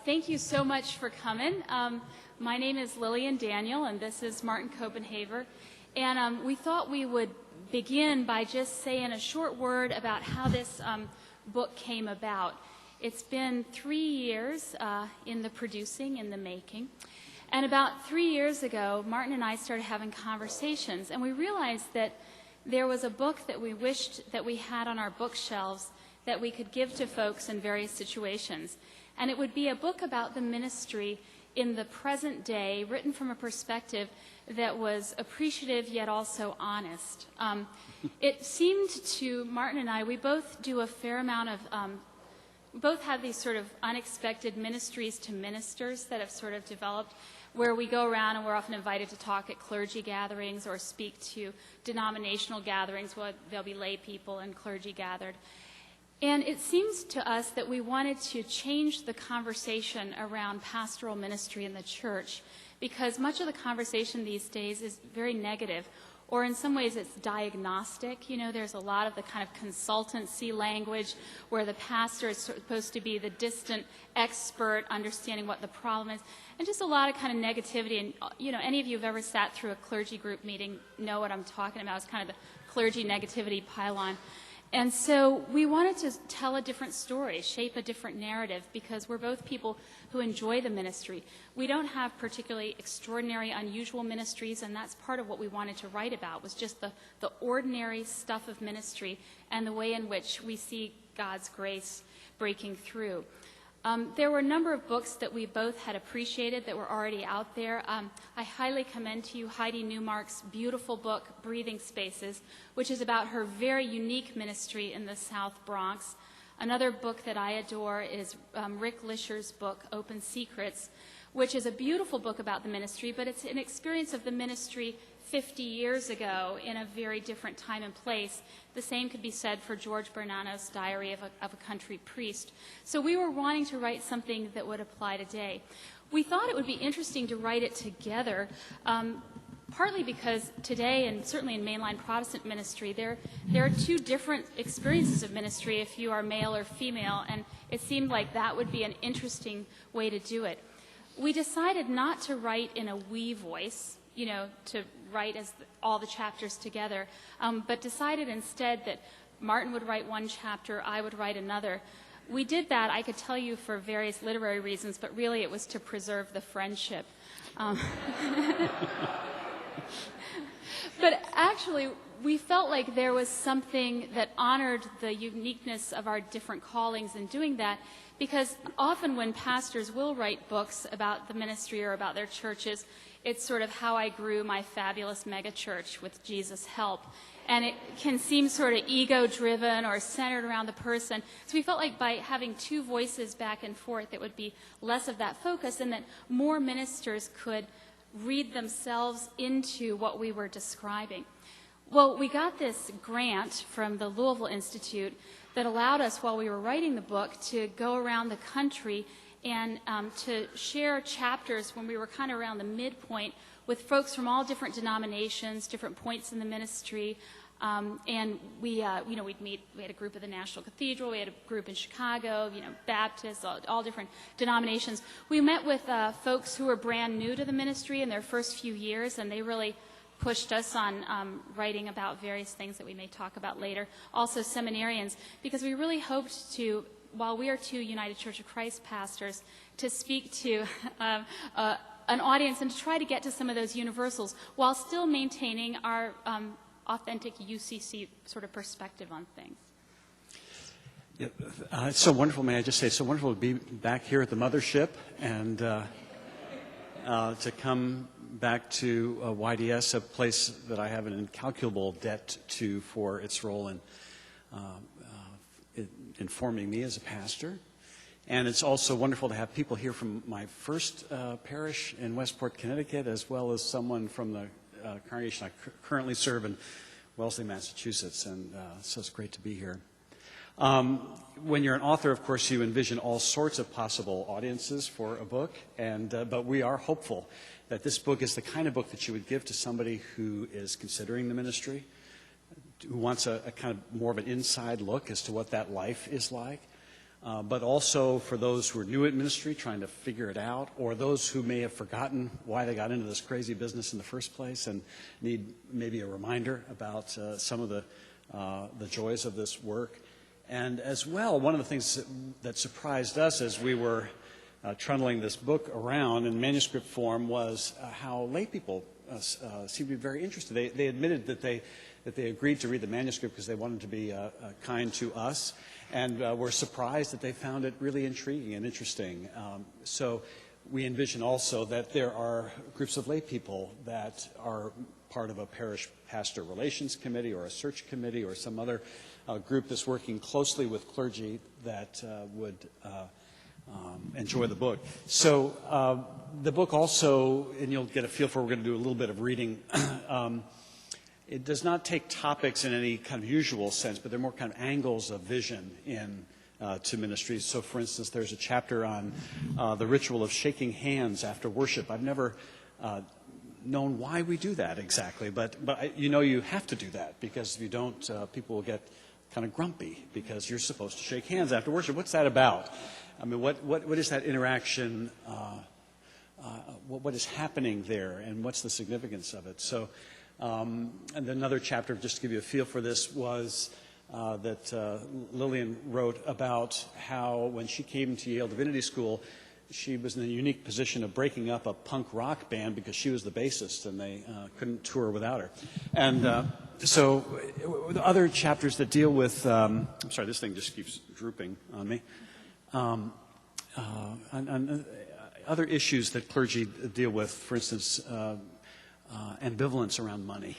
Thank you so much for coming. My name is Lillian Daniel, and this is Martin Copenhaver. And we thought we would begin by just saying a short word about how this book came about. It's been 3 years in the producing, in the making. And about 3 years ago, Martin and I started having conversations, and we realized that there was a book that we wished that we had on our bookshelves that we could give to folks in various situations. And it would be a book about the ministry in the present day, written from a perspective that was appreciative yet also honest. It seemed to Martin and I, we both do a fair amount of, both have these sort of unexpected ministries to ministers that have sort of developed, where we go around and we're often invited to talk at clergy gatherings or speak to denominational gatherings where there'll be lay people and clergy gathered. And it seems to us that we wanted to change the conversation around pastoral ministry in the church, because much of the conversation these days is very negative, or in some ways it's diagnostic. You know, there's a lot of the kind of consultancy language where the pastor is supposed to be the distant expert understanding what the problem is, and just a lot of kind of negativity. And, you know, any of you who've ever sat through a clergy group meeting know what I'm talking about. It's kind of the clergy negativity pylon. And so we wanted to tell a different story, shape a different narrative, because we're both people who enjoy the ministry. We don't have particularly extraordinary, unusual ministries, and that's part of what we wanted to write about, was just the ordinary stuff of ministry and the way in which we see God's grace breaking through. There were a number of books that we both had appreciated that were already out there. I highly commend to you Heidi Newmark's beautiful book, Breathing Spaces, which is about her very unique ministry in the South Bronx. Another book that I adore is Rick Lisher's book, Open Secrets, which is a beautiful book about the ministry, but it's an experience of the ministry 50 years ago in a very different time and place. The same could be said for George Bernano's Diary of a Country Priest. So we were wanting to write something that would apply today. We thought it would be interesting to write it together, partly because today, and certainly in mainline Protestant ministry, there are two different experiences of ministry if you are male or female, and it seemed like that would be an interesting way to do it. We decided not to write in a we voice, you know, to write as all the chapters together, but decided instead that Martin would write one chapter, I would write another. We did that, I could tell you, for various literary reasons, but really it was to preserve the friendship. But actually, we felt like there was something that honored the uniqueness of our different callings in doing that, because often when pastors will write books about the ministry or about their churches, it's sort of how I grew my fabulous megachurch with Jesus' help. And it can seem sort of ego-driven or centered around the person. So we felt like by having two voices back and forth, it would be less of that focus, and that more ministers could read themselves into what we were describing. Well, we got this grant from the Louisville Institute that allowed us, while we were writing the book, to go around the country and to share chapters when we were kind of around the midpoint with folks from all different denominations, different points in the ministry. And we'd meet, we had a group at the National Cathedral, we had a group in Chicago, Baptists, all different denominations. We met with folks who were brand new to the ministry in their first few years, and they really pushed us on writing about various things that we may talk about later. Also seminarians, because we really hoped to, while we are two United Church of Christ pastors, to speak to an audience and to try to get to some of those universals while still maintaining our authentic UCC sort of perspective on things. Yeah, it's so wonderful, may I just say, it's so wonderful to be back here at the mothership and to come back to YDS, a place that I have an incalculable debt to for its role in informing me as a pastor. And it's also wonderful to have people here from my first parish in Westport, Connecticut, as well as someone from the congregation I currently serve in Wellesley, Massachusetts. And so it's great to be here. When you're an author, of course, you envision all sorts of possible audiences for a book, but we are hopeful that this book is the kind of book that you would give to somebody who is considering the ministry, who wants a kind of more of an inside look as to what that life is like, but also for those who are new at ministry trying to figure it out, or those who may have forgotten why they got into this crazy business in the first place and need maybe a reminder about some of the joys of this work. And as well, one of the things that surprised us as we were trundling this book around in manuscript form was how lay people seemed to be very interested. They admitted that they agreed to read the manuscript because they wanted to be kind to us, and were surprised that they found it really intriguing and interesting. So we envision also that there are groups of lay people that are part of a parish pastor relations committee or a search committee or some other group that's working closely with clergy that would enjoy the book. So the book also, and you'll get a feel for, we're going to do a little bit of reading. It does not take topics in any kind of usual sense, but they're more kind of angles of vision in to ministries. So, for instance, there's a chapter on the ritual of shaking hands after worship. I've never known why we do that exactly, but you have to do that, because if you don't, people will get kind of grumpy because you're supposed to shake hands after worship. What's that about? I mean, what is that interaction? What is happening there, and what's the significance of it? So, and another chapter, just to give you a feel for this, was that Lillian wrote about how when she came to Yale Divinity School, she was in the unique position of breaking up a punk rock band because she was the bassist and they couldn't tour without her. And so other chapters that deal with, I'm sorry, this thing just keeps drooping on me. And other issues that clergy deal with, for instance, ambivalence around money,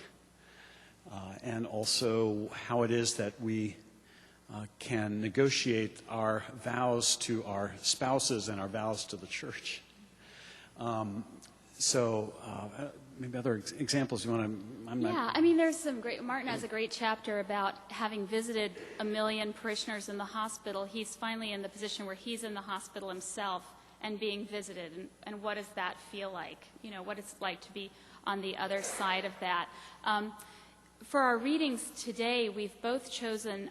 and also how it is that we can negotiate our vows to our spouses and our vows to the church. Maybe other examples you want to... Yeah, I mean, there's some great... Martin has a great chapter about having visited 1 million parishioners in the hospital. He's finally in the position where he's in the hospital himself and being visited. And what does that feel like? You know, what it's like to be on the other side of that. For our readings today, we've both chosen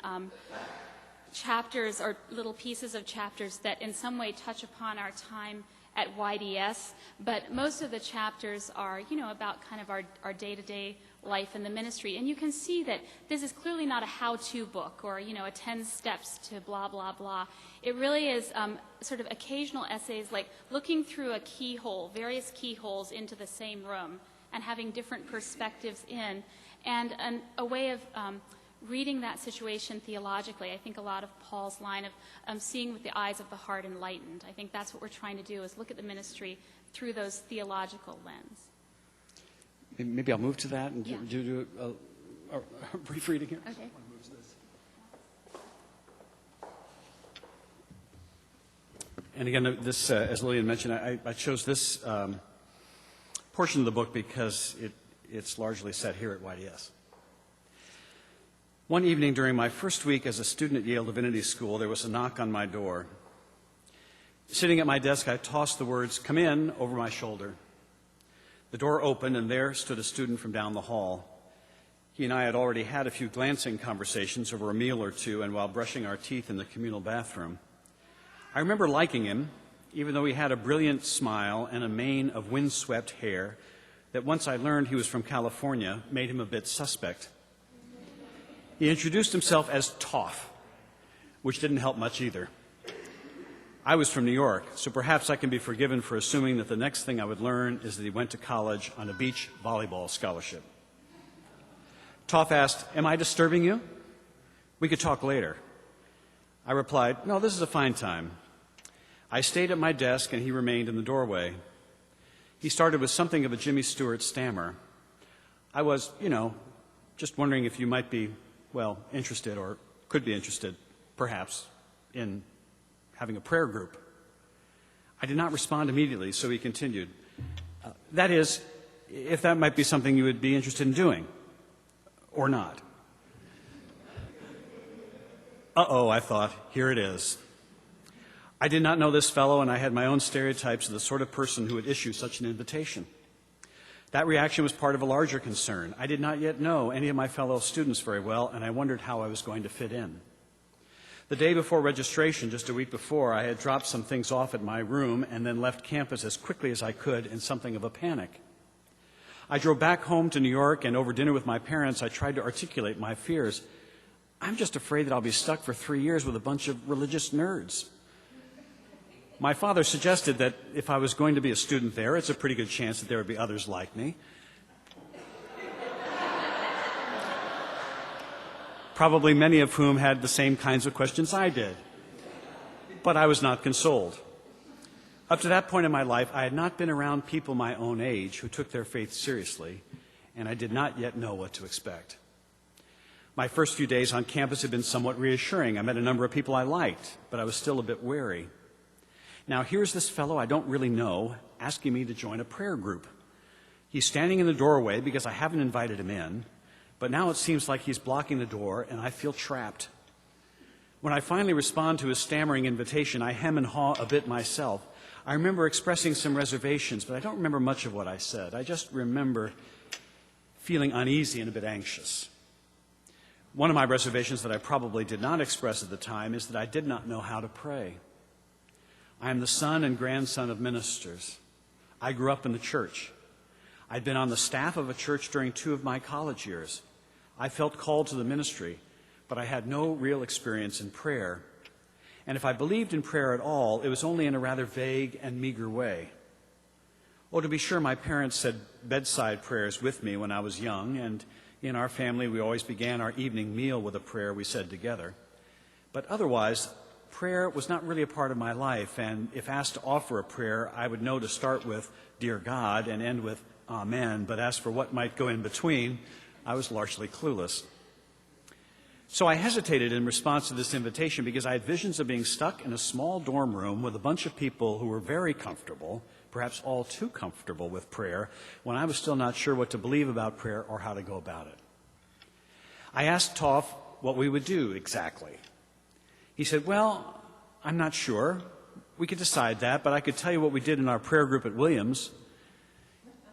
chapters or little pieces of chapters that in some way touch upon our time at YDS, but most of the chapters are, about kind of our day-to-day life in the ministry. And you can see that this is clearly not a how-to book or, a 10 steps to blah, blah, blah. It really is sort of occasional essays like looking through a keyhole, various keyholes into the same room and having different perspectives in, and a way of reading that situation theologically. I think a lot of Paul's line of seeing with the eyes of the heart enlightened. I think that's what we're trying to do, is look at the ministry through those theological lens. Maybe I'll move to that and do a brief reading here. Okay. And again, this, as Lillian mentioned, I chose this portion of the book because it's largely set here at YDS. One evening during my first week as a student at Yale Divinity School, there was a knock on my door. Sitting at my desk, I tossed the words, "Come in," over my shoulder. The door opened, and there stood a student from down the hall. He and I had already had a few glancing conversations over a meal or two and while brushing our teeth in the communal bathroom. I remember liking him, even though he had a brilliant smile and a mane of windswept hair that, once I learned he was from California, made him a bit suspect. He introduced himself as Toff, which didn't help much either. I was from New York, so perhaps I can be forgiven for assuming that the next thing I would learn is that he went to college on a beach volleyball scholarship. Toff asked, "Am I disturbing you? We could talk later." I replied, "No, this is a fine time." I stayed at my desk and he remained in the doorway. He started with something of a Jimmy Stewart stammer. I was, just wondering if you might be, interested or could be interested, perhaps, in having a prayer group. I did not respond immediately, so he continued. That is, if that might be something you would be interested in doing, or not. Uh-oh, I thought, here it is. I did not know this fellow, and I had my own stereotypes of the sort of person who would issue such an invitation. That reaction was part of a larger concern. I did not yet know any of my fellow students very well, and I wondered how I was going to fit in. The day before registration, just a week before, I had dropped some things off at my room and then left campus as quickly as I could in something of a panic. I drove back home to New York, and over dinner with my parents, I tried to articulate my fears. I'm just afraid that I'll be stuck for 3 years with a bunch of religious nerds. My father suggested that if I was going to be a student there, it's a pretty good chance that there would be others like me. Probably many of whom had the same kinds of questions I did. But I was not consoled. Up to that point in my life, I had not been around people my own age who took their faith seriously, and I did not yet know what to expect. My first few days on campus had been somewhat reassuring. I met a number of people I liked, but I was still a bit wary. Now, here's this fellow I don't really know asking me to join a prayer group. He's standing in the doorway because I haven't invited him in, but now it seems like he's blocking the door, and I feel trapped. When I finally respond to his stammering invitation, I hem and haw a bit myself. I remember expressing some reservations, but I don't remember much of what I said. I just remember feeling uneasy and a bit anxious. One of my reservations that I probably did not express at the time is that I did not know how to pray. I am the son and grandson of ministers. I grew up in the church. I'd been on the staff of a church during 2 of my college years. I felt called to the ministry, but I had no real experience in prayer. And if I believed in prayer at all, it was only in a rather vague and meager way. Oh, to be sure, my parents said bedside prayers with me when I was young, and in our family we always began our evening meal with a prayer we said together. But otherwise, prayer was not really a part of my life, and if asked to offer a prayer, I would know to start with, "Dear God," and end with, "Amen," but as for what might go in between, I was largely clueless. So I hesitated in response to this invitation because I had visions of being stuck in a small dorm room with a bunch of people who were very comfortable, perhaps all too comfortable with prayer, when I was still not sure what to believe about prayer or how to go about it. I asked Toff what we would do exactly. He said, "Well, I'm not sure. We could decide that, but I could tell you what we did in our prayer group at Williams."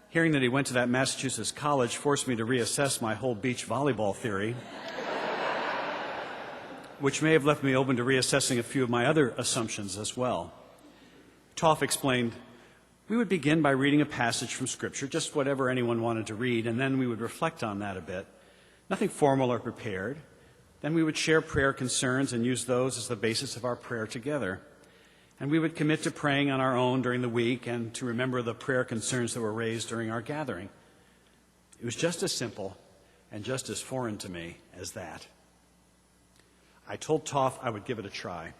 Hearing that he went to that Massachusetts college forced me to reassess my whole beach volleyball theory, which may have left me open to reassessing a few of my other assumptions as well. Toff explained, "We would begin by reading a passage from Scripture, just whatever anyone wanted to read, and then we would reflect on that a bit. Nothing formal or prepared. Then we would share prayer concerns and use those as the basis of our prayer together. And we would commit to praying on our own during the week and to remember the prayer concerns that were raised during our gathering." It was just as simple and just as foreign to me as that. I told Toff I would give it a try.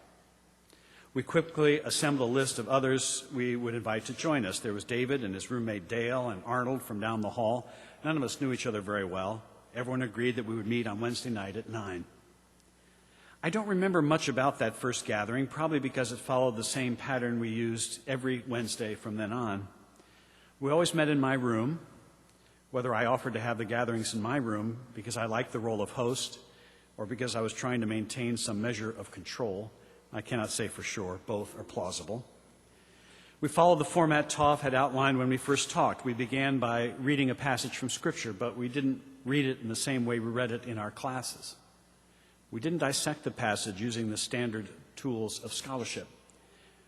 We quickly assembled a list of others we would invite to join us. There was David and his roommate Dale and Arnold from down the hall. None of us knew each other very well. Everyone agreed that we would meet on Wednesday night at 9. I don't remember much about that first gathering, probably because it followed the same pattern we used every Wednesday from then on. We always met in my room, whether I offered to have the gatherings in my room because I liked the role of host or because I was trying to maintain some measure of control. I cannot say for sure. Both are plausible. We followed the format Toff had outlined when we first talked. We began by reading a passage from Scripture, but we didn't read it in the same way we read it in our classes. We didn't dissect the passage using the standard tools of scholarship.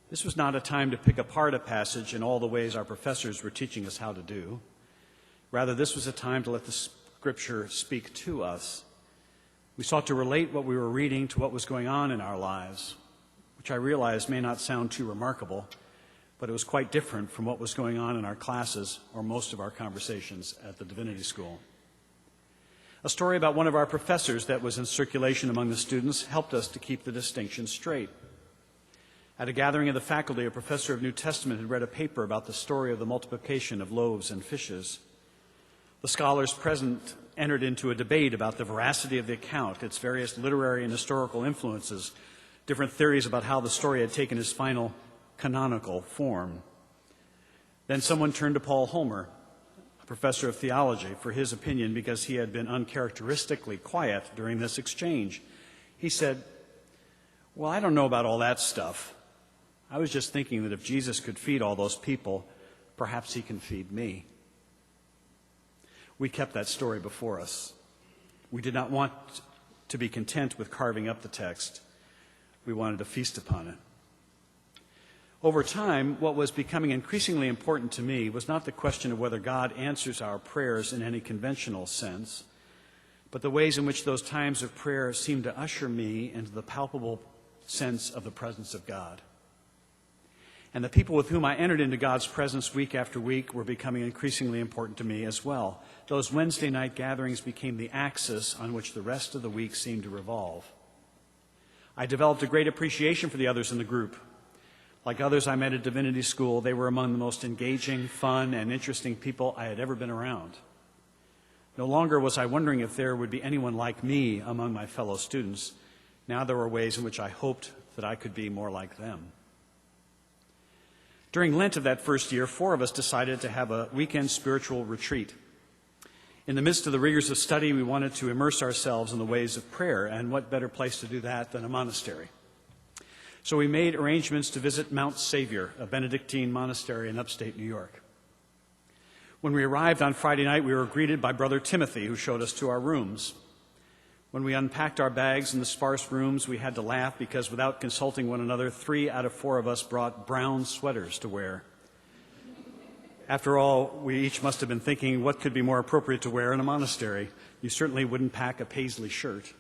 This was not a time to pick apart a passage in all the ways our professors were teaching us how to do. Rather, this was a time to let the Scripture speak to us. We sought to relate what we were reading to what was going on in our lives, which I realize may not sound too remarkable, but it was quite different from what was going on in our classes or most of our conversations at the Divinity School. A story about one of our professors that was in circulation among the students helped us to keep the distinction straight. At a gathering of the faculty, a professor of New Testament had read a paper about the story of the multiplication of loaves and fishes. The scholars present entered into a debate about the veracity of the account, its various literary and historical influences, different theories about how the story had taken its final canonical form. Then someone turned to Paul Homer, a professor of theology, for his opinion because he had been uncharacteristically quiet during this exchange. He said, "Well, I don't know about all that stuff. I was just thinking that if Jesus could feed all those people, perhaps he can feed me." We kept that story before us. We did not want to be content with carving up the text. We wanted to feast upon it. Over time, what was becoming increasingly important to me was not the question of whether God answers our prayers in any conventional sense, but the ways in which those times of prayer seemed to usher me into the palpable sense of the presence of God. And the people with whom I entered into God's presence week after week were becoming increasingly important to me as well. Those Wednesday night gatherings became the axis on which the rest of the week seemed to revolve. I developed a great appreciation for the others in the group. Like others I met at divinity school, they were among the most engaging, fun, and interesting people I had ever been around. No longer was I wondering if there would be anyone like me among my fellow students. Now there were ways in which I hoped that I could be more like them. During Lent of that first year, 4 of us decided to have a weekend spiritual retreat. In the midst of the rigors of study, we wanted to immerse ourselves in the ways of prayer, and what better place to do that than a monastery? So we made arrangements to visit Mount Savior, a Benedictine monastery in upstate New York. When we arrived on Friday night, we were greeted by Brother Timothy, who showed us to our rooms. When we unpacked our bags in the sparse rooms, we had to laugh because without consulting one another, 3 out of 4 of us brought brown sweaters to wear. After all, we each must have been thinking, what could be more appropriate to wear in a monastery? You certainly wouldn't pack a paisley shirt.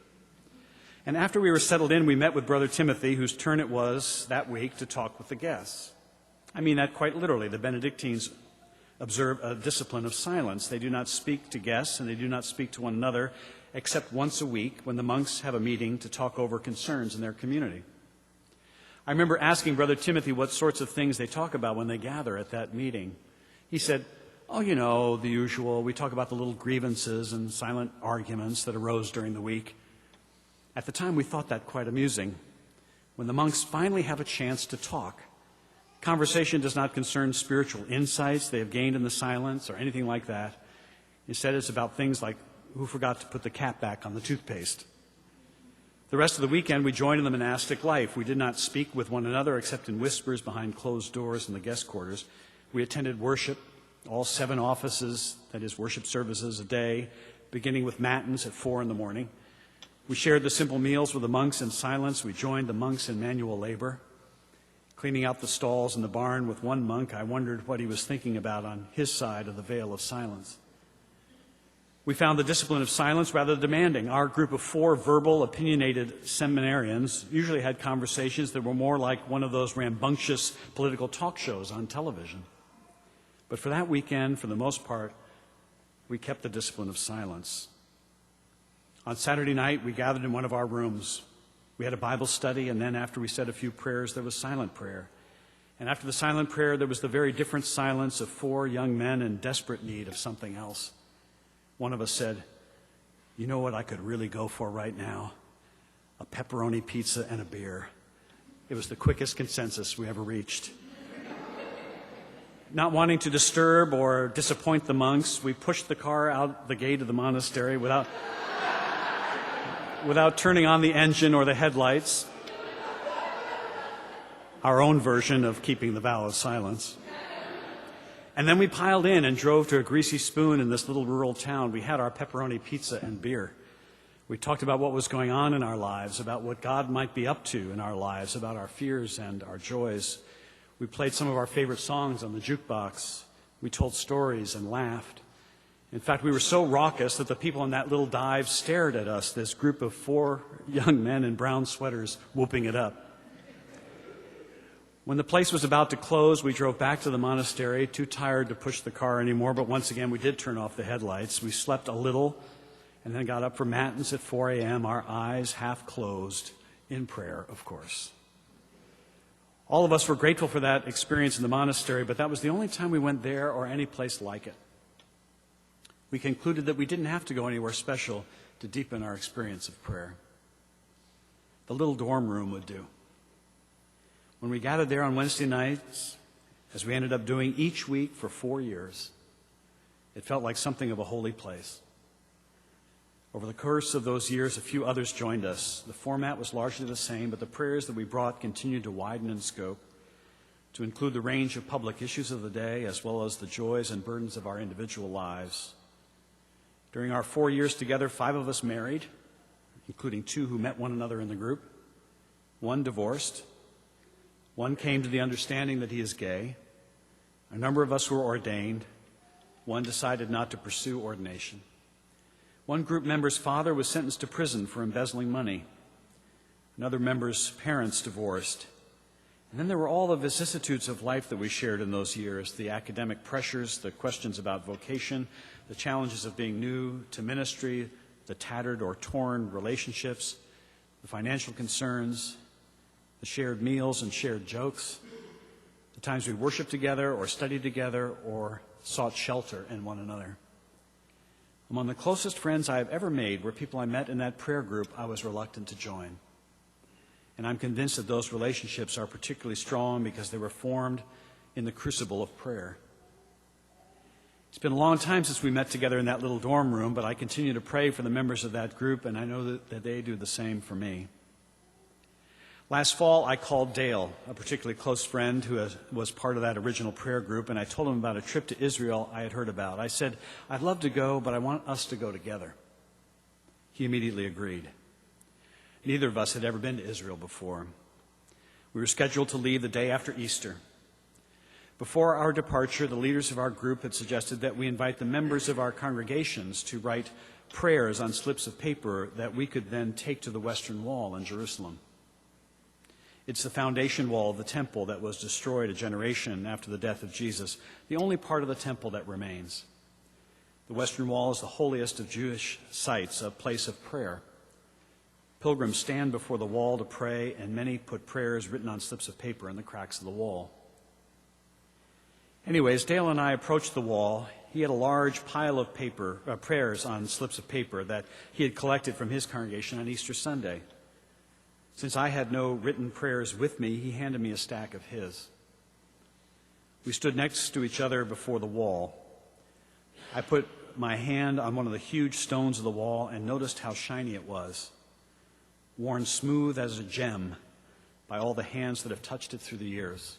And after we were settled in, we met with Brother Timothy, whose turn it was that week to talk with the guests. I mean that quite literally. The Benedictines observe a discipline of silence. They do not speak to guests, and they do not speak to one another, except once a week when the monks have a meeting to talk over concerns in their community. I remember asking Brother Timothy what sorts of things they talk about when they gather at that meeting. He said, oh, you know, the usual. We talk about the little grievances and silent arguments that arose during the week. At the time, we thought that quite amusing. When the monks finally have a chance to talk, conversation does not concern spiritual insights they have gained in the silence or anything like that. Instead, it's about things like who forgot to put the cap back on the toothpaste. The rest of the weekend, we joined in the monastic life. We did not speak with one another except in whispers behind closed doors in the guest quarters. We attended worship, all 7 offices, that is, worship services a day, beginning with matins at 4 in the morning. We shared the simple meals with the monks in silence. We joined the monks in manual labor. Cleaning out the stalls in the barn with one monk, I wondered what he was thinking about on his side of the veil of silence. We found the discipline of silence rather demanding. Our group of 4 verbal, opinionated seminarians usually had conversations that were more like one of those rambunctious political talk shows on television. But for that weekend, for the most part, we kept the discipline of silence. On Saturday night, we gathered in one of our rooms. We had a Bible study, and then after we said a few prayers, there was silent prayer. And after the silent prayer, there was the very different silence of 4 young men in desperate need of something else. One of us said, you know what I could really go for right now? A pepperoni pizza and a beer. It was the quickest consensus we ever reached. Not wanting to disturb or disappoint the monks, we pushed the car out the gate of the monastery without turning on the engine or the headlights. Our own version of keeping the vow of silence. And then we piled in and drove to a Greasy Spoon in this little rural town. We had our pepperoni pizza and beer. We talked about what was going on in our lives, about what God might be up to in our lives, about our fears and our joys. We played some of our favorite songs on the jukebox. We told stories and laughed. In fact, we were so raucous that the people in that little dive stared at us, this group of 4 young men in brown sweaters whooping it up. When the place was about to close, we drove back to the monastery, too tired to push the car anymore, but once again we did turn off the headlights. We slept a little and then got up for matins at 4 a.m., our eyes half closed, in prayer, of course. All of us were grateful for that experience in the monastery, but that was the only time we went there or any place like it. We concluded that we didn't have to go anywhere special to deepen our experience of prayer. The little dorm room would do. When we gathered there on Wednesday nights, as we ended up doing each week for 4 years, it felt like something of a holy place. Over the course of those years, a few others joined us. The format was largely the same, but the prayers that we brought continued to widen in scope to include the range of public issues of the day as well as the joys and burdens of our individual lives. During our 4 years together, 5 of us married, including 2 who met one another in the group. One divorced. One came to the understanding that he is gay. A number of us were ordained. One decided not to pursue ordination. One group member's father was sentenced to prison for embezzling money. Another member's parents divorced. And then there were all the vicissitudes of life that we shared in those years, the academic pressures, the questions about vocation, the challenges of being new to ministry, the tattered or torn relationships, the financial concerns, the shared meals and shared jokes, the times we worshiped together or studied together or sought shelter in one another. Among the closest friends I have ever made were people I met in that prayer group I was reluctant to join. And I'm convinced that those relationships are particularly strong because they were formed in the crucible of prayer. It's been a long time since we met together in that little dorm room, but I continue to pray for the members of that group, and I know that they do the same for me. Last fall, I called Dale, a particularly close friend who was part of that original prayer group, and I told him about a trip to Israel I had heard about. I said, I'd love to go, but I want us to go together. He immediately agreed. Neither of us had ever been to Israel before. We were scheduled to leave the day after Easter. Before our departure, the leaders of our group had suggested that we invite the members of our congregations to write prayers on slips of paper that we could then take to the Western Wall in Jerusalem. It's the foundation wall of the temple that was destroyed a generation after the death of Jesus, the only part of the temple that remains. The Western Wall is the holiest of Jewish sites, a place of prayer. Pilgrims stand before the wall to pray, and many put prayers written on slips of paper in the cracks of the wall. Anyways, Dale and I approached the wall. He had a large pile of prayers on slips of paper that he had collected from his congregation on Easter Sunday. Since I had no written prayers with me, he handed me a stack of his. We stood next to each other before the wall. I put my hand on one of the huge stones of the wall and noticed how shiny it was, worn smooth as a gem by all the hands that have touched it through the years.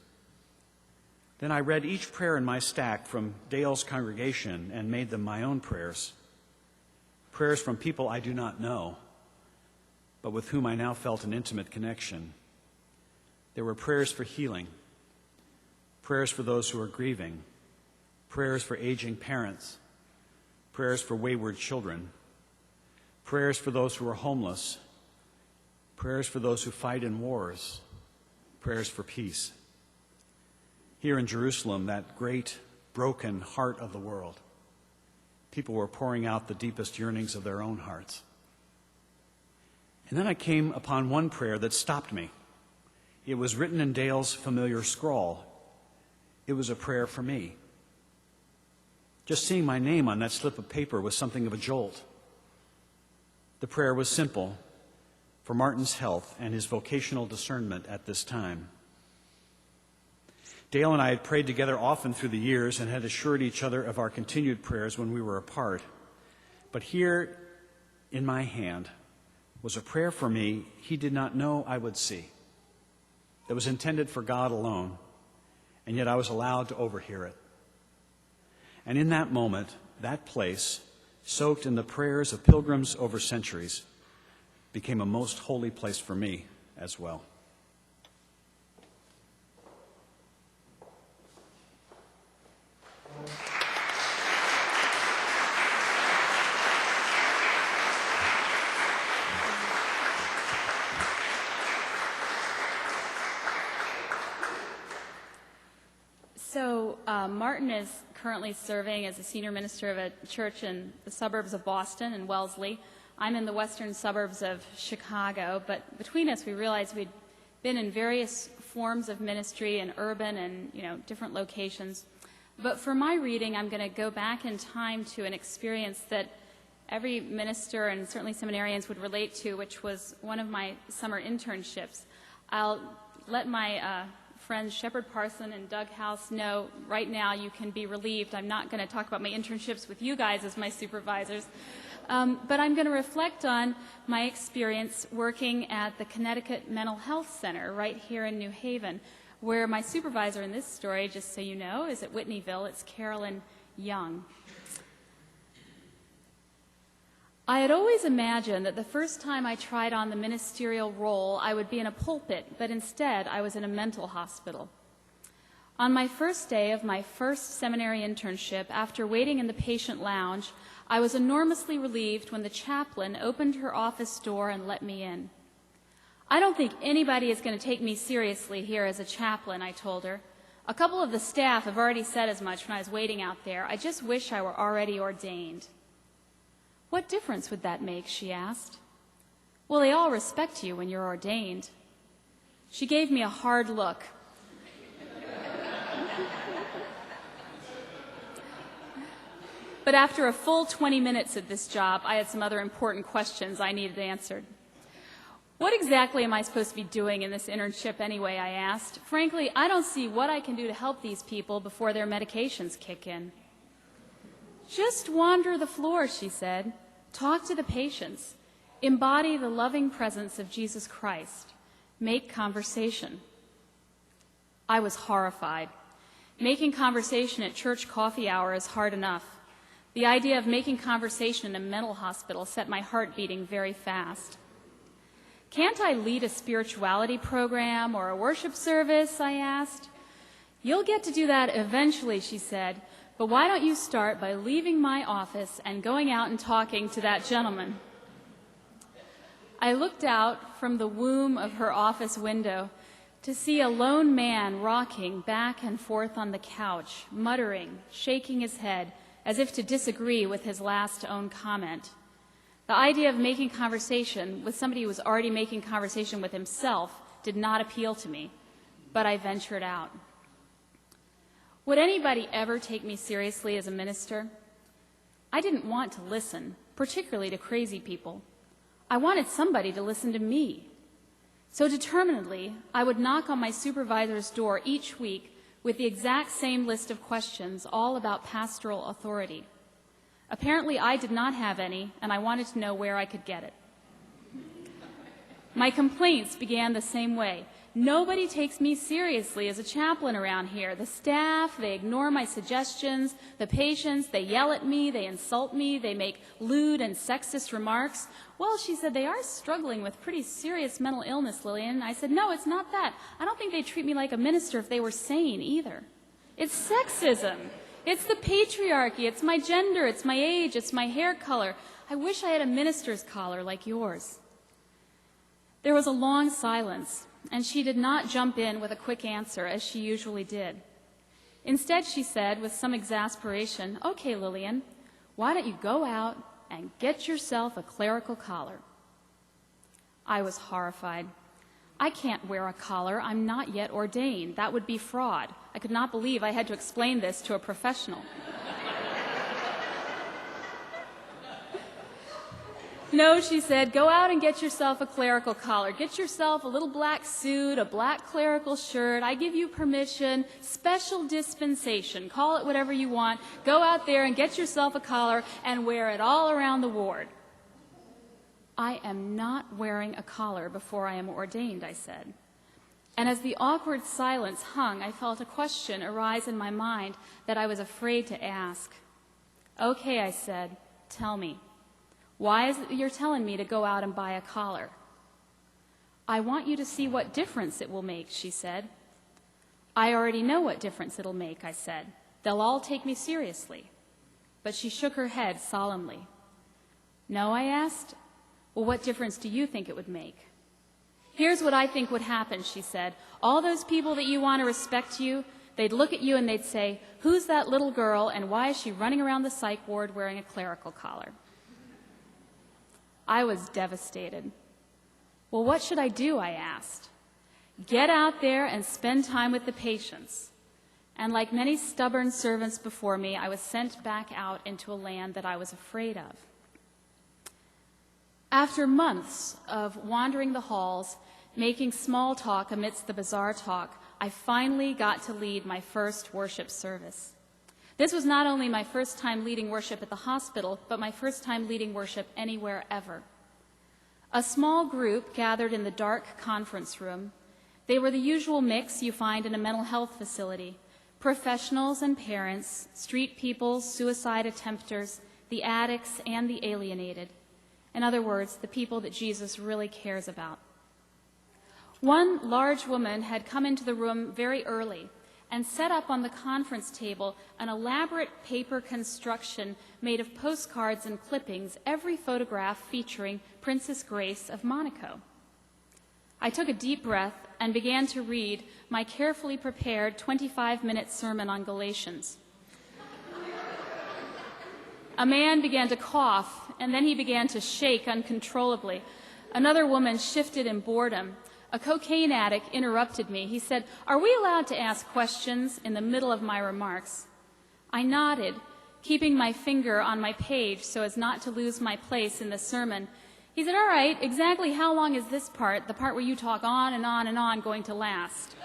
Then I read each prayer in my stack from Dale's congregation and made them my own prayers. Prayers from people I do not know, but with whom I now felt an intimate connection. There were prayers for healing, prayers for those who are grieving, prayers for aging parents, prayers for wayward children, prayers for those who are homeless, prayers for those who fight in wars, prayers for peace. Here in Jerusalem, that great, broken heart of the world, people were pouring out the deepest yearnings of their own hearts. And then I came upon one prayer that stopped me. It was written in Dale's familiar scrawl. It was a prayer for me. Just seeing my name on that slip of paper was something of a jolt. The prayer was simple, for Martin's health and his vocational discernment at this time. Dale and I had prayed together often through the years and had assured each other of our continued prayers when we were apart. But here in my hand was a prayer for me he did not know I would see, that was intended for God alone, and yet I was allowed to overhear it. And in that moment, that place, soaked in the prayers of pilgrims over centuries, became a most holy place for me as well. So Martin is currently serving as a senior minister of a church in the suburbs of Boston and Wellesley. I'm in the western suburbs of Chicago, but between us we realized we'd been in various forms of ministry in urban and different locations. But for my reading, I'm going to go back in time to an experience that every minister and certainly seminarians would relate to, which was one of my summer internships. I'll let my friends Shepard Parson and Doug House know right now you can be relieved. I'm not going to talk about my internships with you guys as my supervisors, but I'm going to reflect on my experience working at the Connecticut Mental Health Center right here in New Haven, where my supervisor in this story, just so you know, is at Whitneyville. It's Carolyn Young. I had always imagined that the first time I tried on the ministerial role, I would be in a pulpit, but instead I was in a mental hospital. On my first day of my first seminary internship, after waiting in the patient lounge, I was enormously relieved when the chaplain opened her office door and let me in. I don't think anybody is going to take me seriously here as a chaplain, I told her. A couple of the staff have already said as much when I was waiting out there. I just wish I were already ordained. What difference would that make, she asked. Well, they all respect you when you're ordained. She gave me a hard look. But after a full 20 minutes at this job, I had some other important questions I needed answered. What exactly am I supposed to be doing in this internship anyway, I asked. Frankly, I don't see what I can do to help these people before their medications kick in. Just wander the floor, she said. Talk to the patients. Embody the loving presence of Jesus Christ. Make conversation. I was horrified. Making conversation at church coffee hour is hard enough. The idea of making conversation in a mental hospital set my heart beating very fast. Can't I lead a spirituality program or a worship service, I asked. You'll get to do that eventually, she said, but why don't you start by leaving my office and going out and talking to that gentleman? I looked out from the womb of her office window to see a lone man rocking back and forth on the couch, muttering, shaking his head, as if to disagree with his last own comment. The idea of making conversation with somebody who was already making conversation with himself did not appeal to me, but I ventured out. Would anybody ever take me seriously as a minister? I didn't want to listen, particularly to crazy people. I wanted somebody to listen to me. So determinedly, I would knock on my supervisor's door each week with the exact same list of questions, all about pastoral authority. Apparently, I did not have any, and I wanted to know where I could get it. My complaints began the same way. Nobody takes me seriously as a chaplain around here. The staff, they ignore my suggestions. The patients, they yell at me, they insult me, they make lewd and sexist remarks. Well, she said, they are struggling with pretty serious mental illness, Lillian. I said, no, it's not that. I don't think they'd treat me like a minister if they were sane either. It's sexism. It's the patriarchy. It's my gender. It's my age. It's my hair color. I wish I had a minister's collar like yours. There was a long silence, and she did not jump in with a quick answer as she usually did. Instead, she said with some exasperation, okay, Lillian, why don't you go out and get yourself a clerical collar? I was horrified. I can't wear a collar. I'm not yet ordained. That would be fraud. I could not believe I had to explain this to a professional. No, she said, go out and get yourself a clerical collar. Get yourself a little black suit, a black clerical shirt. I give you permission, special dispensation. Call it whatever you want. Go out there and get yourself a collar and wear it all around the ward. I am not wearing a collar before I am ordained, I said. And as the awkward silence hung, I felt a question arise in my mind that I was afraid to ask. Okay, I said, tell me. Why is it that you're telling me to go out and buy a collar? I want you to see what difference it will make, she said. I already know what difference it'll make, I said. They'll all take me seriously. But she shook her head solemnly. No, I asked. Well, what difference do you think it would make? Here's what I think would happen, she said. All those people that you want to respect you, they'd look at you and they'd say, who's that little girl and why is she running around the psych ward wearing a clerical collar? I was devastated. Well, what should I do, I asked. Get out there and spend time with the patients. And like many stubborn servants before me, I was sent back out into a land that I was afraid of. After months of wandering the halls, making small talk amidst the bizarre talk, I finally got to lead my first worship service. This was not only my first time leading worship at the hospital, but my first time leading worship anywhere ever. A small group gathered in the dark conference room. They were the usual mix you find in a mental health facility: professionals and parents, street people, suicide attempters, the addicts, and the alienated. In other words, the people that Jesus really cares about. One large woman had come into the room very early and set up on the conference table an elaborate paper construction made of postcards and clippings, every photograph featuring Princess Grace of Monaco. I took a deep breath and began to read my carefully prepared 25-minute sermon on Galatians. A man began to cough, and then he began to shake uncontrollably. Another woman shifted in boredom. A cocaine addict interrupted me. He said, "Are we allowed to ask questions?" in the middle of my remarks. I nodded, keeping my finger on my page so as not to lose my place in the sermon. He said, "All right, exactly how long is this part, the part where you talk on and on and on, going to last?"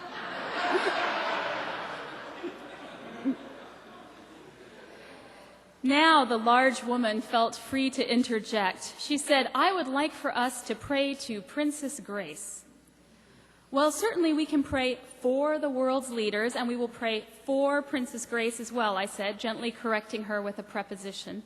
Now the large woman felt free to interject. She said, "I would like for us to pray to Princess Grace." Well, certainly we can pray for the world's leaders, and we will pray for Princess Grace as well, I said, gently correcting her with a preposition.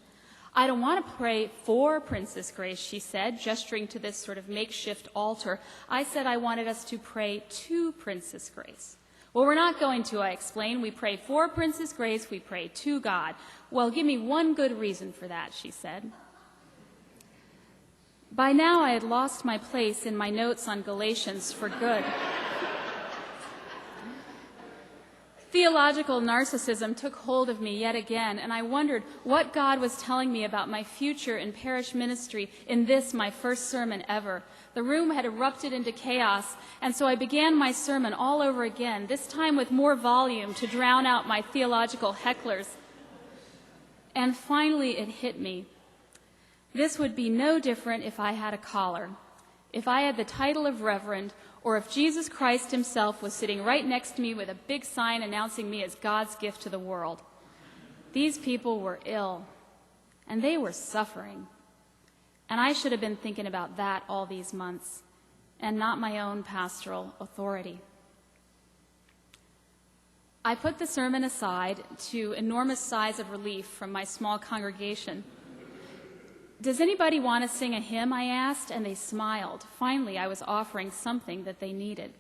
"I don't want to pray for Princess Grace," she said, gesturing to this sort of makeshift altar. I said I wanted us to pray to Princess Grace. "Well, we're not going to," I explained. "We pray for Princess Grace, we pray to God." "Well, give me one good reason for that," she said. By now I had lost my place in my notes on Galatians for good. Theological narcissism took hold of me yet again, and I wondered what God was telling me about my future in parish ministry in this, my first sermon ever. The room had erupted into chaos, and so I began my sermon all over again, this time with more volume to drown out my theological hecklers. And finally it hit me. This would be no different if I had a collar, if I had the title of Reverend, or if Jesus Christ himself was sitting right next to me with a big sign announcing me as God's gift to the world. These people were ill, and they were suffering. And I should have been thinking about that all these months, and not my own pastoral authority. I put the sermon aside to enormous sighs of relief from my small congregation. "Does anybody want to sing a hymn?" I asked, and they smiled. Finally, I was offering something that they needed.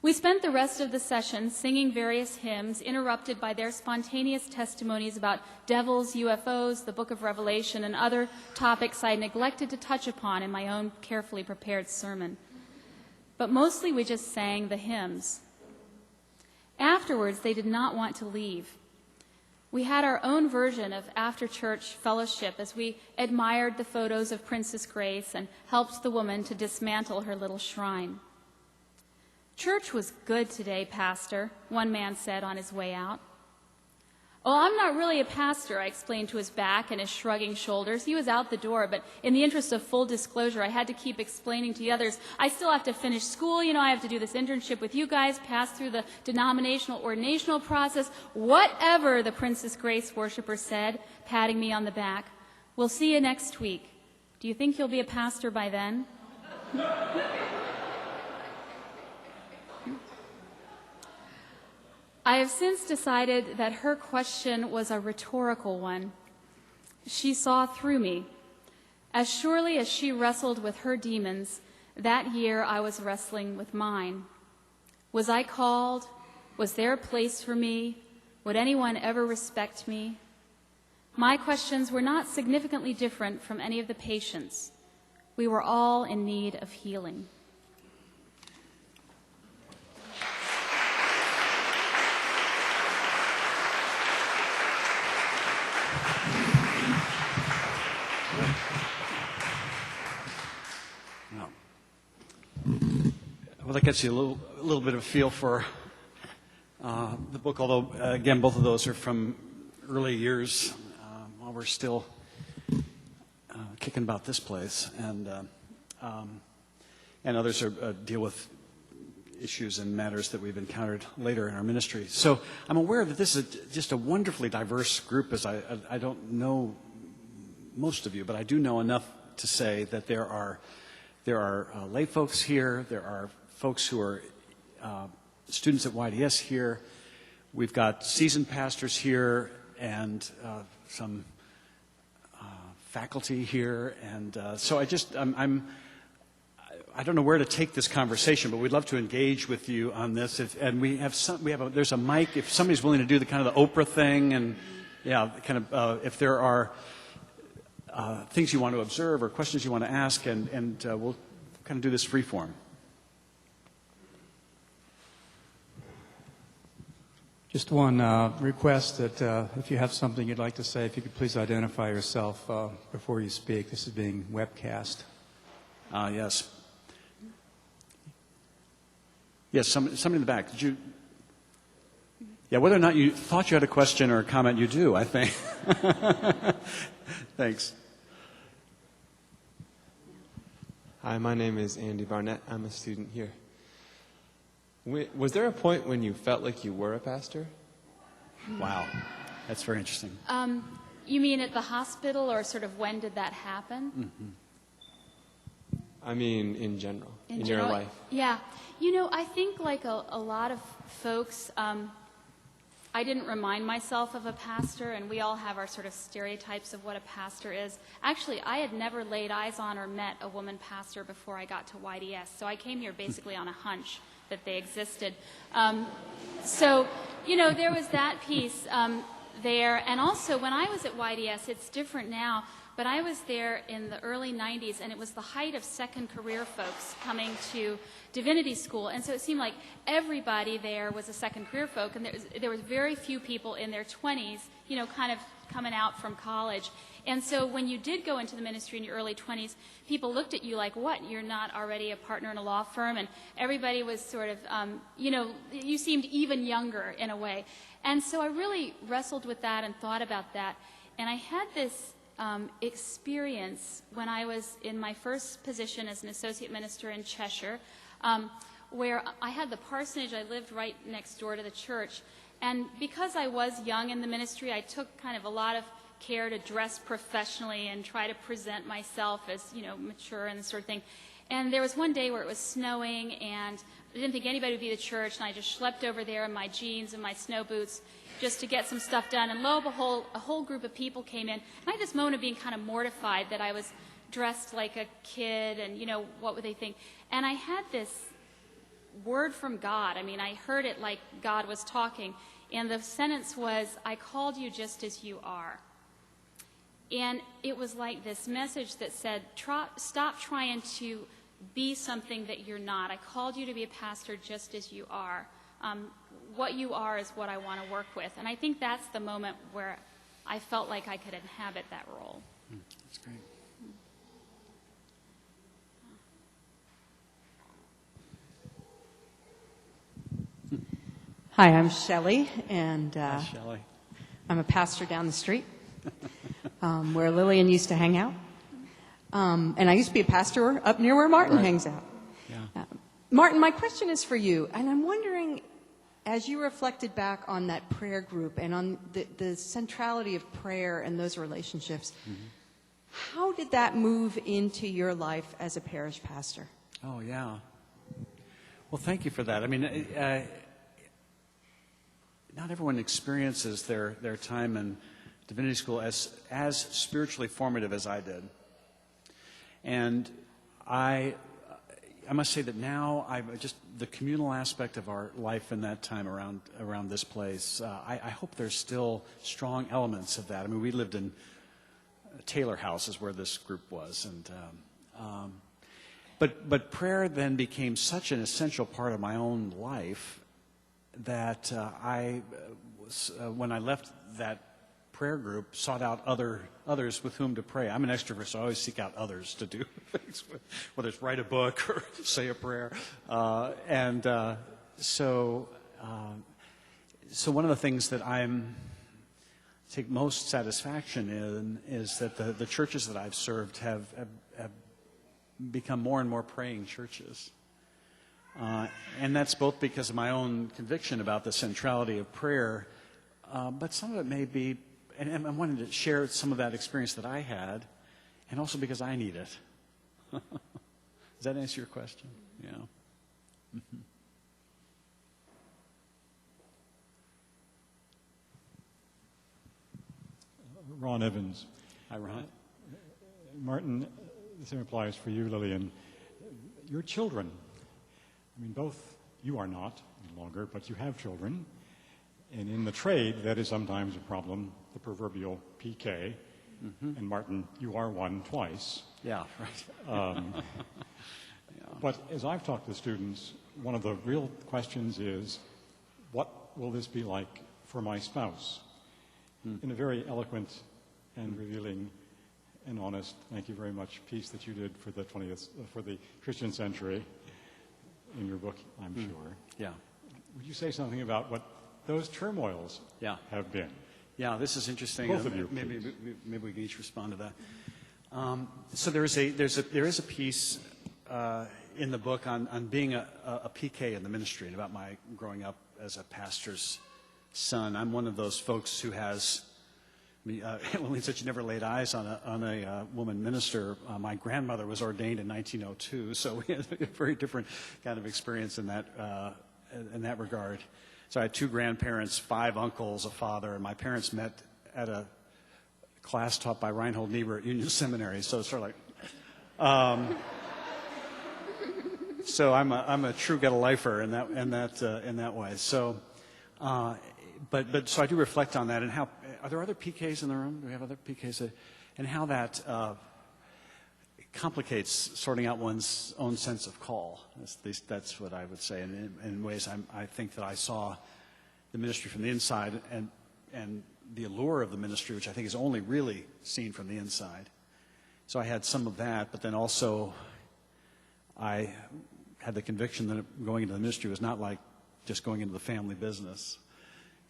We spent the rest of the session singing various hymns, interrupted by their spontaneous testimonies about devils, UFOs, the book of Revelation, and other topics I neglected to touch upon in my own carefully prepared sermon. But mostly we just sang the hymns. Afterwards, they did not want to leave. We had our own version of after-church fellowship as we admired the photos of Princess Grace and helped the woman to dismantle her little shrine. "Church was good today, Pastor," one man said on his way out. "Oh, I'm not really a pastor," I explained to his back and his shrugging shoulders. He was out the door, but in the interest of full disclosure, I had to keep explaining to the others, I still have to finish school, I have to do this internship with you guys, pass through the denominational ordinational process, whatever, the Princess Grace worshiper said, patting me on the back. "We'll see you next week. Do you think you'll be a pastor by then?" I have since decided that her question was a rhetorical one. She saw through me. As surely as she wrestled with her demons, that year I was wrestling with mine. Was I called? Was there a place for me? Would anyone ever respect me? My questions were not significantly different from any of the patients. We were all in need of healing. Well, that gets you a little bit of a feel for the book, although, again, both of those are from early years while we're still kicking about this place. And others are, deal with issues and matters that we've encountered later in our ministry. So I'm aware that this is just a wonderfully diverse group, as I don't know most of you, but I do know enough to say that there are lay folks here, there are folks who are students at YDS here, we've got seasoned pastors here, and some faculty here, and so I don't know where to take this conversation, but we'd love to engage with you on this. And there's a mic. If somebody's willing to do the kind of the Oprah thing, and if there are things you want to observe or questions you want to ask, and we'll kind of do this free form. Just one request that if you have something you'd like to say, if you could please identify yourself before you speak. This is being webcast. Yes. Yes, somebody in the back. Did you? Yeah, whether or not you thought you had a question or a comment, you do, I think. Thanks. Hi, my name is Andy Barnett. I'm a student here. Was there a point when you felt like you were a pastor? Wow, that's very interesting. You mean at the hospital, or sort of when did that happen? Mm-hmm. I mean, in general, in general, your life. Yeah. I think like a lot of folks, I didn't remind myself of a pastor, and we all have our sort of stereotypes of what a pastor is. Actually, I had never laid eyes on or met a woman pastor before I got to YDS, so I came here basically on a hunch that they existed. So, there was that piece there. And also, when I was at YDS, it's different now, but I was there in the early 90s, and it was the height of second career folks coming to divinity school. And so it seemed like everybody there was a second career folk, and there was very few people in their 20s, kind of coming out from college. And so when you did go into the ministry in your early 20s, people looked at you like, what, you're not already a partner in a law firm? And everybody was sort of, you seemed even younger in a way. And so I really wrestled with that and thought about that. And I had this experience when I was in my first position as an associate minister in Cheshire, where I had the parsonage. I lived right next door to the church. And because I was young in the ministry, I took kind of a lot of care to dress professionally and try to present myself as, mature and this sort of thing. And there was one day where it was snowing, and I didn't think anybody would be at church, and I just schlepped over there in my jeans and my snow boots just to get some stuff done. And lo and behold, a whole group of people came in. And I had this moment of being kind of mortified that I was dressed like a kid, and, what would they think? And I had this word from God. I mean, I heard it like God was talking. And the sentence was, I called you just as you are. And it was like this message that said, stop trying to be something that you're not. I called you to be a pastor just as you are. What you are is what I want to work with. And I think that's the moment where I felt like I could inhabit that role. That's great. Hi, I'm Shelley, and Hi, Shelley. I'm a pastor down the street where Lillian used to hang out. And I used to be a pastor up near where Martin hangs out. Yeah. Martin, my question is for you, and I'm wondering, as you reflected back on that prayer group and on the centrality of prayer and those relationships, how did that move into your life as a parish pastor? Oh, yeah. Well, thank you for that. I mean, not everyone experiences their time in divinity school as spiritually formative as I did. And I must say that now the communal aspect of our life in that time around this place, I hope there's still strong elements of that. I mean, we lived in Taylor House is where this group was, and but prayer then became such an essential part of my own life that when I left that prayer group, sought out others with whom to pray. I'm an extrovert, so I always seek out others to do things with, whether it's write a book or say a prayer. So one of the things that I take most satisfaction in is that the churches that I've served have become more and more praying churches. And that's both because of my own conviction about the centrality of prayer, but some of it may be, and I wanted to share some of that experience that I had, and also because I need it. Does that answer your question? Yeah. Mm-hmm. Ron Evans. Hi, Ron. Martin, the same applies for you, Lillian. Your children, I mean, both you are not any longer, but you have children. And in the trade, that is sometimes a problem, the proverbial PK. And Martin, you are one twice. Yeah, right. But as I've talked to students, one of the real questions is, what will this be like for my spouse? In a very eloquent and revealing and honest, thank you very much, piece that you did for the Christian century in your book, I'm sure. Yeah. Would you say something about what those turmoils have been? Yeah, this is interesting. Both of you, maybe we can each respond to that. So there is a piece in the book on being a PK in the ministry and about my growing up as a pastor's son. I'm one of those folks who has. Lillian said she never laid eyes on a woman minister. My grandmother was ordained in 1902, so we had a very different kind of experience in that regard. So I had 2 grandparents, 5 uncles, a father, and my parents met at a class taught by Reinhold Niebuhr at Union Seminary. So it's sort of like, so I'm a true get-a-lifer in that way. So, but so I do reflect on that and how. Are there other PKs in the room? Do we have other PKs? And how that complicates sorting out one's own sense of call. At least that's what I would say. And in ways, I think that I saw the ministry from the inside and the allure of the ministry, which I think is only really seen from the inside. So I had some of that, but then also I had the conviction that going into the ministry was not like just going into the family business.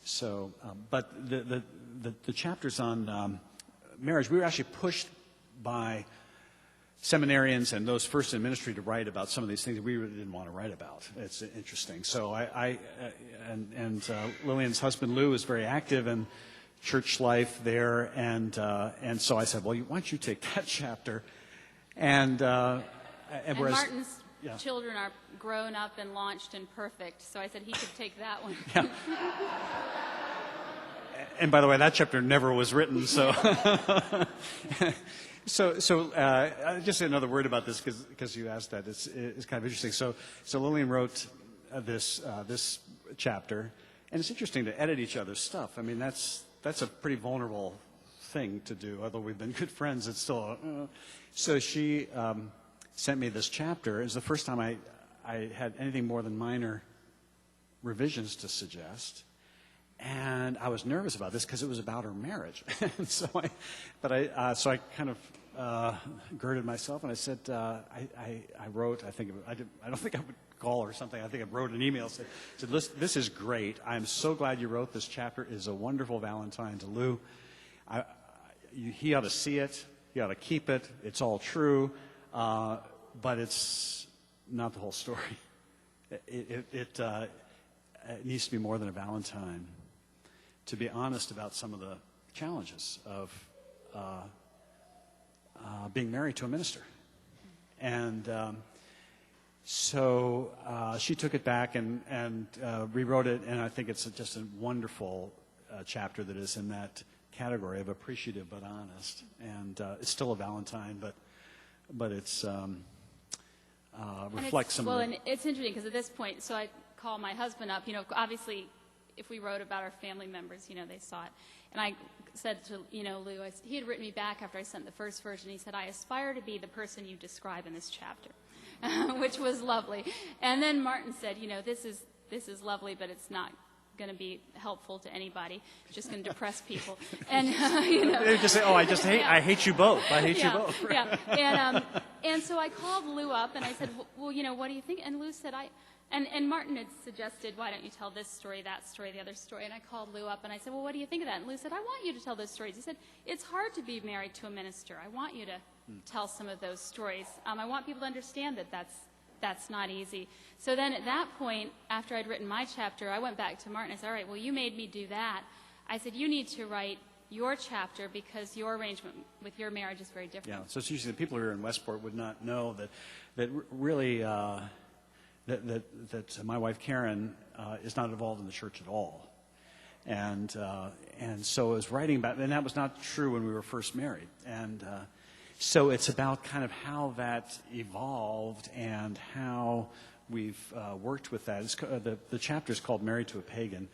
So, but the chapters on marriage, we were actually pushed by seminarians and those first in ministry to write about some of these things that we really didn't want to write about. It's interesting. So Lillian's husband Lou is very active in church life there, and so I said, well, why don't you take that chapter? And whereas, Martin's children are grown up and launched and perfect, so I said he could take that one. Yeah. And by the way, that chapter never was written, so. So just another word about this because you asked that. It's kind of interesting. So Lillian wrote this chapter, and it's interesting to edit each other's stuff. I mean, that's a pretty vulnerable thing to do. Although we've been good friends, it's still. So she sent me this chapter. It was the first time I had anything more than minor revisions to suggest. And I was nervous about this because it was about her marriage. So I kind of girded myself and I said, I wrote, I don't think I would call her something. I think I wrote an email, said this is great. I'm so glad you wrote this chapter. It is a wonderful Valentine to Lou. He ought to see it. He ought to keep it. It's all true. But it's not the whole story. It needs to be more than a Valentine. To be honest about some of the challenges of being married to a minister. And so she took it back and rewrote it, and I think it's just a wonderful chapter that is in that category of appreciative but honest. And it's still a Valentine, but it's reflects some of the... Well, and it's interesting because at this point, so I call my husband up, obviously if we wrote about our family members, they saw it. And I said to, Lou, he had written me back after I sent the first version. He said, I aspire to be the person you describe in this chapter, which was lovely. And then Martin said, this is lovely, but it's not going to be helpful to anybody. It's just going to depress people. And, They just say, I hate you both. I hate you both. Yeah. And so I called Lou up and I said, well, what do you think? And Lou said, And Martin had suggested, why don't you tell this story, that story, the other story? And I called Lou up and I said, well, what do you think of that? And Lou said, I want you to tell those stories. He said, it's hard to be married to a minister. I want you to tell some of those stories. I want people to understand that that's not easy. So then at that point, after I'd written my chapter, I went back to Martin. I said, all right, well, you made me do that. I said, you need to write your chapter because your arrangement with your marriage is very different. Yeah, so it's usually the people here in Westport would not know that really... That my wife Karen is not involved in the church at all, and so I was writing about, and that was not true when we were first married, and So it's about kind of how that evolved and how we've worked with that. The chapter is called Married to a Pagan,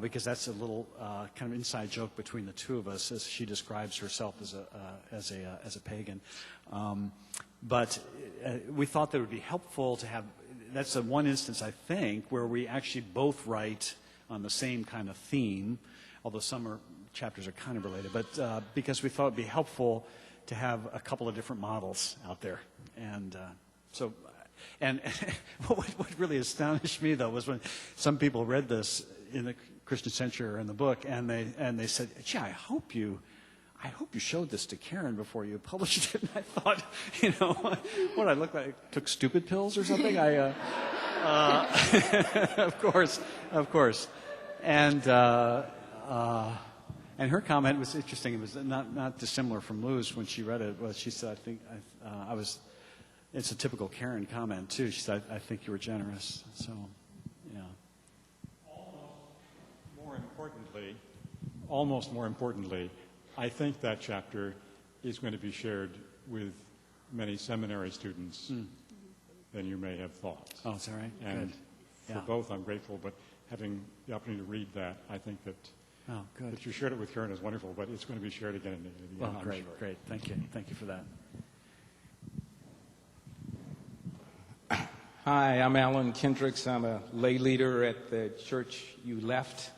because that's a little kind of inside joke between the two of us as she describes herself as a pagan. But we thought that it would be helpful to have, that's the one instance, I think, where we actually both write on the same kind of theme, although some chapters are kind of related, but because we thought it would be helpful to have a couple of different models out there. And and what really astonished me, though, was when some people read this in the Christian Censure in the book, and they said, "Gee, I hope you showed this to Karen before you published it." And I thought, what I look like, took stupid pills or something. Of course, and her comment was interesting. It was not dissimilar from Lou's when she read it. Well, she said, "I was." It's a typical Karen comment too. She said, "I think you were generous." So, yeah. Almost more importantly, I think that chapter is going to be shared with many seminary students than you may have thought. Oh, is that right? And Good. for both, I'm grateful. But having the opportunity to read that, I think that that you shared it with Karen is wonderful. But it's going to be shared again and again. Well, I'm great, sure. great. Thank you for that. Hi, I'm Alan Kendricks. I'm a lay leader at the church you left.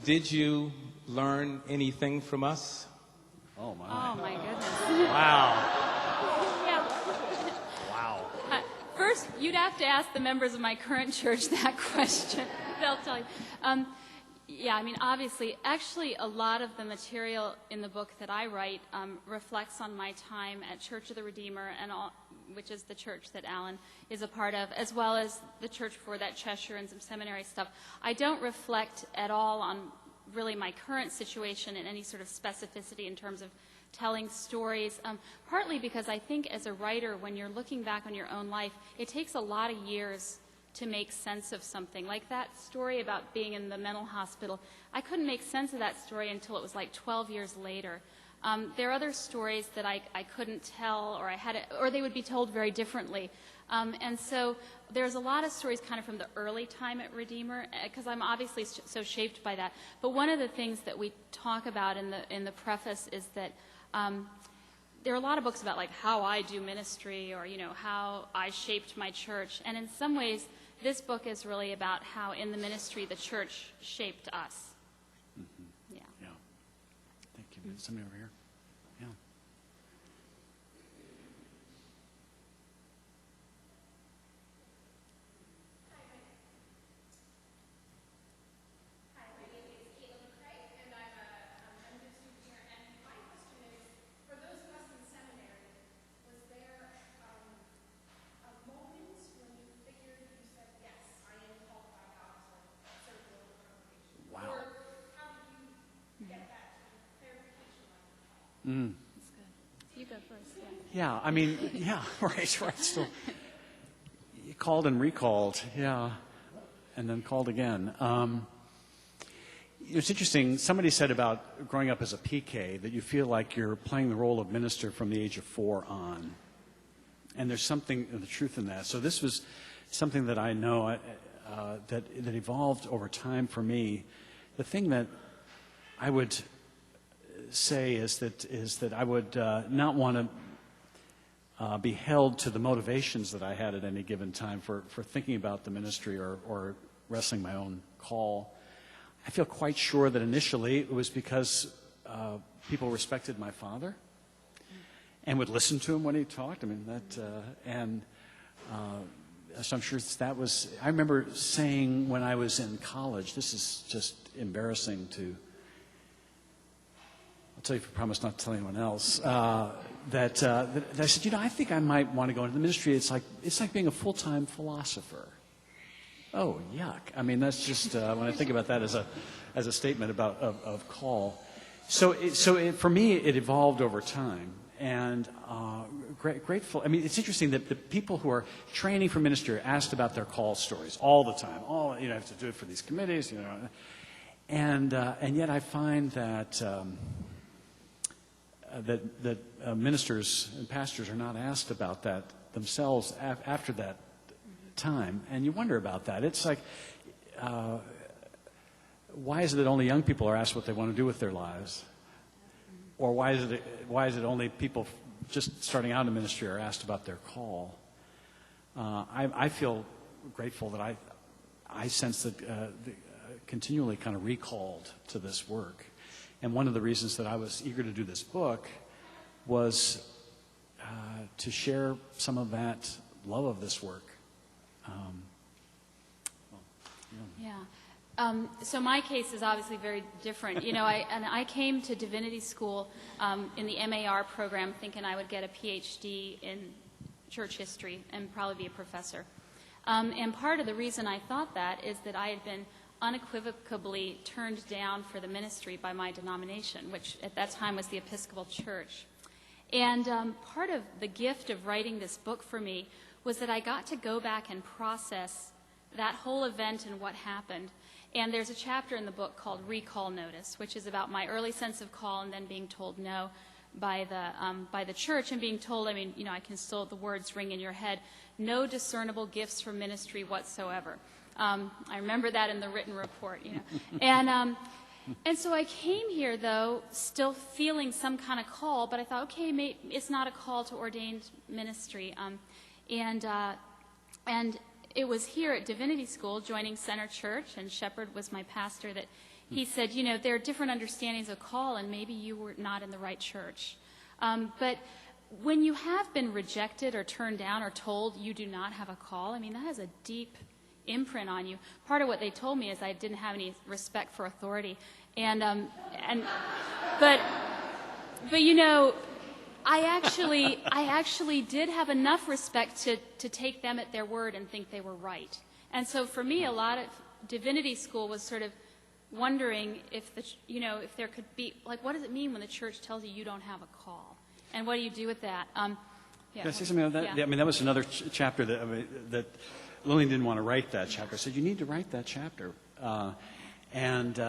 Did you learn anything from us? Oh, my. Oh, my goodness. Wow. Yeah. Wow. First, you'd have to ask the members of my current church that question. They'll tell you. Yeah, I mean, obviously, actually, a lot of the material in the book that I write reflects on my time at Church of the Redeemer, which is the church that Alan is a part of, as well as the church before that, Cheshire, and some seminary stuff. I don't reflect at all on really my current situation in any sort of specificity in terms of telling stories, partly because I think as a writer, when you're looking back on your own life, it takes a lot of years to make sense of something. Like that story about being in the mental hospital, I couldn't make sense of that story until it was like 12 years later. There are other stories that I couldn't tell, or they would be told very differently. And so there's a lot of stories kind of from the early time at Redeemer, because I'm obviously so shaped by that. But one of the things that we talk about in the preface is that there are a lot of books about like how I do ministry, or how I shaped my church. And in some ways, this book is really about how in the ministry the church shaped us. Mm-hmm. Yeah. Yeah. Thank you. Somebody over here. Yeah. That's good. You go first. Yeah, I mean, yeah, right. Still, you called and recalled, yeah, and then called again. It's interesting. Somebody said about growing up as a PK that you feel like you're playing the role of minister from the age of 4 on, and there's something of the truth in that. So this was something that I know that evolved over time for me. The thing that I would say is that I would not want to be held to the motivations that I had at any given time for thinking about the ministry or wrestling my own call. I feel quite sure that initially it was because people respected my father and would listen to him when he talked. I mean, so I'm sure that was. I remember saying when I was in college, this is just embarrassing to. I'll tell you if I promise not to tell anyone else, that I said, I think I might want to go into the ministry. It's like being a full-time philosopher. Oh, yuck. I mean, that's just, when I think about that as a statement of call. So for me, it evolved over time. And grateful. I mean, it's interesting that the people who are training for ministry are asked about their call stories all the time. You have to do it for these committees, And yet I find that ministers and pastors are not asked about that themselves after that time. And you wonder about that. It's like, why is it that only young people are asked what they want to do with their lives? Or why is it only people just starting out in ministry are asked about their call? I feel grateful that I sense that continually kind of recalled to this work. And one of the reasons that I was eager to do this book was to share some of that love of this work. Yeah. So my case is obviously very different. You know, I came to divinity school in the MAR program thinking I would get a PhD in church history and probably be a professor. And part of the reason I thought that is that I had been unequivocally turned down for the ministry by my denomination, which at that time was the Episcopal Church. And part of the gift of writing this book for me was that I got to go back and process that whole event and what happened. And there's a chapter in the book called Recall Notice, which is about my early sense of call and then being told no by the church and being told, I mean, you know, I can still, the words ring in your head, no discernible gifts for ministry whatsoever. I remember that in the written report, you know. And so I came here, though, still feeling some kind of call, but I thought, okay, it's not a call to ordained ministry. And it was here at Divinity School, joining Center Church, and Shepherd was my pastor, that he said, you know, there are different understandings of call, and maybe you were not in the right church. But when you have been rejected or turned down or told you do not have a call, I mean, that has a deep imprint on you. Part of what they told me is I didn't have any respect for authority. But you know, I actually did have enough respect to take them at their word and think they were right. And so for me, a lot of divinity school was sort of wondering if if there could be, like, what does it mean when the church tells you don't have a call, and what do you do with that? Can I say something about that? Yeah. I mean, that was another chapter that Lillian didn't want to write that chapter. I said, you need to write that chapter. And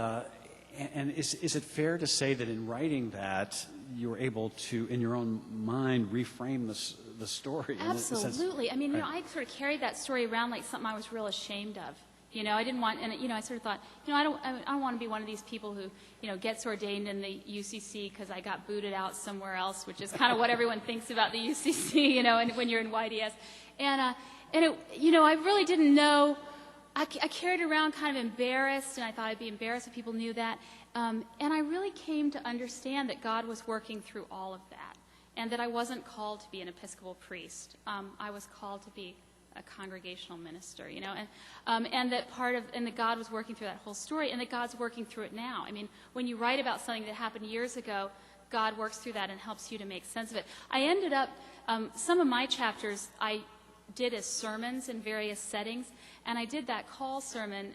is it fair to say that in writing that, you were able to, in your own mind, reframe the story? Absolutely. I mean, you know, I sort of carried that story around like something I was real ashamed of. You know, I didn't want, and you know, I sort of thought, you know, I don't want to be one of these people who, you know, gets ordained in the UCC because I got booted out somewhere else, which is kind of what everyone thinks about the UCC, you know, and when you're in YDS, and it, you know, I really didn't know. I carried it around kind of embarrassed, and I thought I'd be embarrassed if people knew that. And I really came to understand that God was working through all of that, and that I wasn't called to be an Episcopal priest. I was called to be a congregational minister, you know, and that God was working through that whole story, and that God's working through it now. I mean, when you write about something that happened years ago, God works through that and helps you to make sense of it. I ended up, some of my chapters I did as sermons in various settings, and I did that call sermon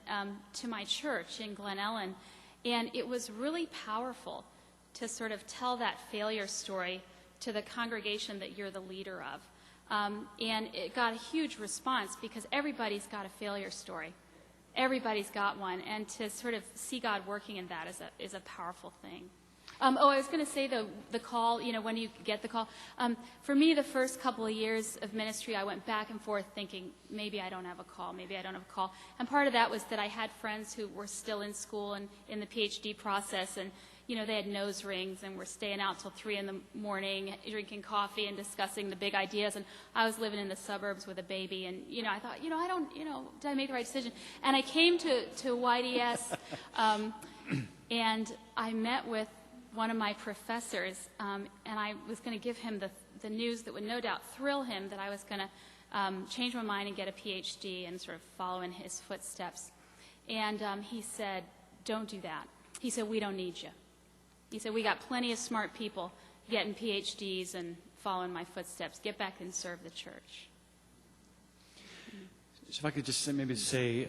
to my church in Glen Ellen, and it was really powerful to sort of tell that failure story to the congregation that you're the leader of. And it got a huge response because everybody's got a failure story. Everybody's got one, and to sort of see God working in that is a powerful thing. I was going to say the call, you know, when you get the call. For me, the first couple of years of ministry, I went back and forth thinking, maybe I don't have a call, maybe I don't have a call. And part of that was that I had friends who were still in school and in the PhD process, and, you know, they had nose rings and were staying out till 3 in the morning, drinking coffee and discussing the big ideas. And I was living in the suburbs with a baby, and, you know, I thought, you know, did I make the right decision? And I came to YDS, and I met with one of my professors, and I was going to give him the news that would no doubt thrill him, that I was going to change my mind and get a PhD and sort of follow in his footsteps. And he said, don't do that. He said, we don't need you. He said, we got plenty of smart people getting PhDs and following my footsteps. Get back and serve the church. So if I could just say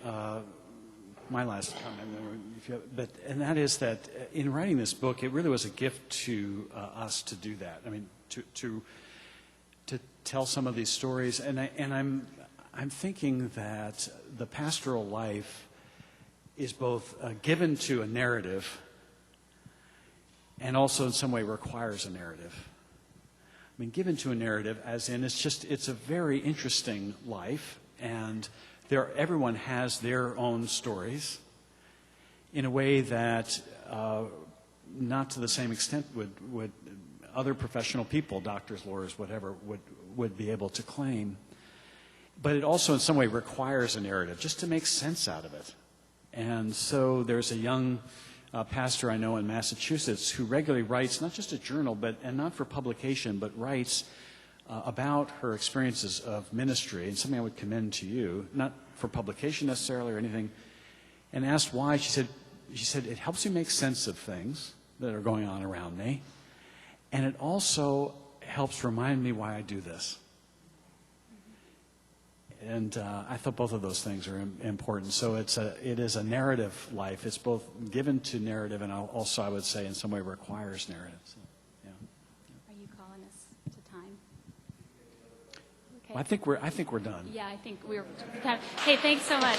my last comment, and that is that in writing this book, it really was a gift to us to do that. I mean, to tell some of these stories, and I'm thinking that the pastoral life is both given to a narrative and also in some way requires a narrative. I mean, given to a narrative as in it's a very interesting life, and everyone has their own stories in a way that not to the same extent would other professional people, doctors, lawyers, whatever, would be able to claim. But it also in some way requires a narrative just to make sense out of it. And so there's a young pastor I know in Massachusetts who regularly writes not just a journal, and not for publication, but writes about her experiences of ministry, and something I would commend to you, not for publication necessarily or anything, and asked why. She said, it helps me make sense of things that are going on around me, and it also helps remind me why I do this. And I thought both of those things are important. So it is a narrative life. It's both given to narrative and also, I would say, in some way requires narrative. So, yeah. Are you calling us to time? Okay. Well, I think we're done. Yeah, I think we're. Hey, thanks so much.